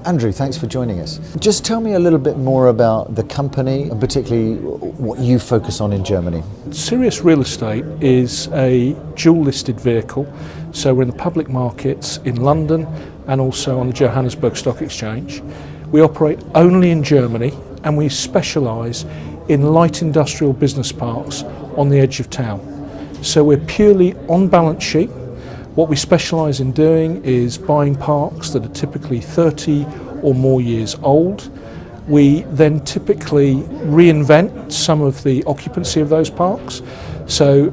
Andrew, thanks for joining us. Just tell me a little bit more about the company and particularly what you focus on in Germany. Sirius Real Estate is a dual listed vehicle, so we're in the public markets in London and also on the Johannesburg Stock Exchange. We operate only in Germany and we specialise in light industrial business parks on the edge of town. So we're purely on balance sheet. What we specialise in doing is buying parks that are typically 30 or more years old. We then typically reinvent some of the occupancy of those parks. So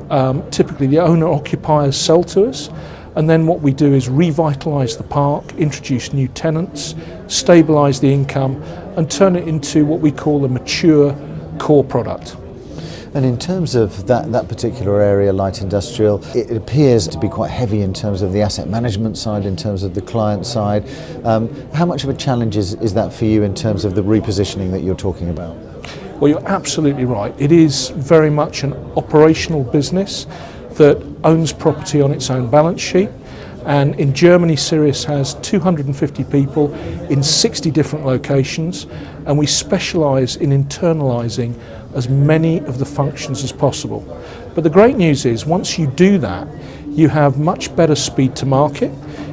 typically the owner-occupiers sell to us, and then what we do is revitalise the park, introduce new tenants, stabilise the income and turn it into what we call a mature core product. And in terms of that particular area, light industrial, it appears to be quite heavy in terms of the asset management side, in terms of the client side. How much of a challenge is that for you in terms of the repositioning that you're talking about? Well, you're absolutely right. It is very much an operational business that owns property on its own balance sheet. And in Germany, Sirius has 250 people in 60 different locations, and we specialise in internalising as many of the functions as possible. But the great news is once you do that, you have much better speed to market,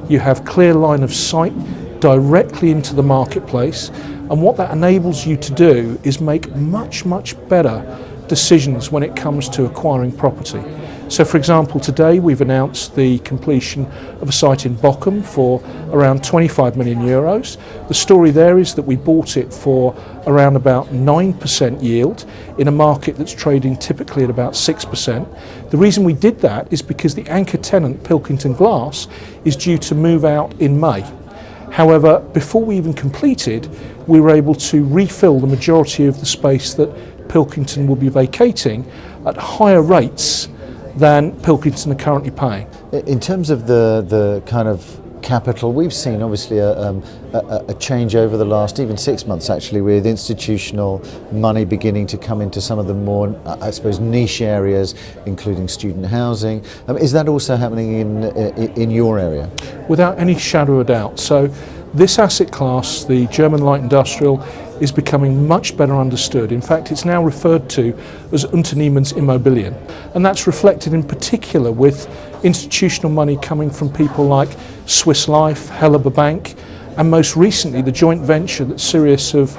you have clear line of sight directly into the marketplace, and what that enables you to do is make much better decisions when it comes to acquiring property. So for example, today we've announced the completion of a site in Bochum for around 25 million euros. The story there is that we bought it for around about 9% yield in a market that's trading typically at about 6%. The reason we did that is because the anchor tenant, Pilkington Glass, is due to move out in May. However, before we even completed, we were able to refill the majority of the space that Pilkington will be vacating at higher rates than Pilkington are currently paying. In terms of the kind of capital, we've seen obviously a change over the last even 6 months actually, with institutional money beginning to come into some of the more, I suppose, niche areas, including student housing. Is that also happening in your area? Without any shadow of doubt. So this asset class, the German light industrial, is becoming much better understood. In fact, it's now referred to as Unternehmensimmobilien, and that's reflected in particular with institutional money coming from people like Swiss Life, Helaba Bank, and most recently the joint venture that Sirius have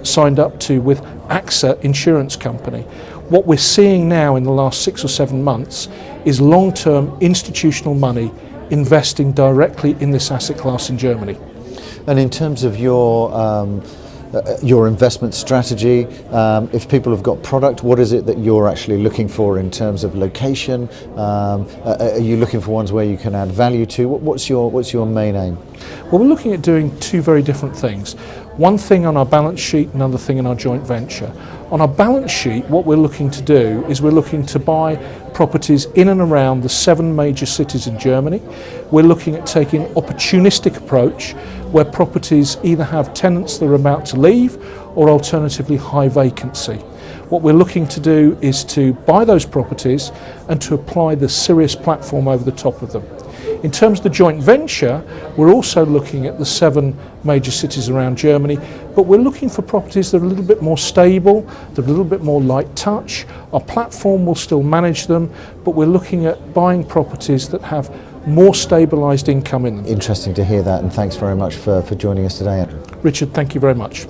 signed up to with AXA Insurance Company. What we're seeing now in the last 6 or 7 months is long-term institutional money investing directly in this asset class in Germany. And in terms of your investment strategy, if people have got product, what is it that you're actually looking for in terms of location? Are you looking for ones where you can add value to? What's your main aim? Well, we're looking at doing two very different things. One thing on our balance sheet, another thing in our joint venture. On our balance sheet, what we're looking to do is we're looking to buy properties in and around the 7 major cities in Germany. We're looking at taking an opportunistic approach where properties either have tenants that are about to leave or alternatively high vacancy. What we're looking to do is to buy those properties and to apply the Sirius platform over the top of them. In terms of the joint venture, we're also looking at the 7 major cities around Germany, but we're looking for properties that are a little bit more stable, that are a little bit more light touch. Our platform will still manage them, but we're looking at buying properties that have more stabilised income in them. Interesting to hear that, and thanks very much for joining us today, Andrew. Richard, thank you very much.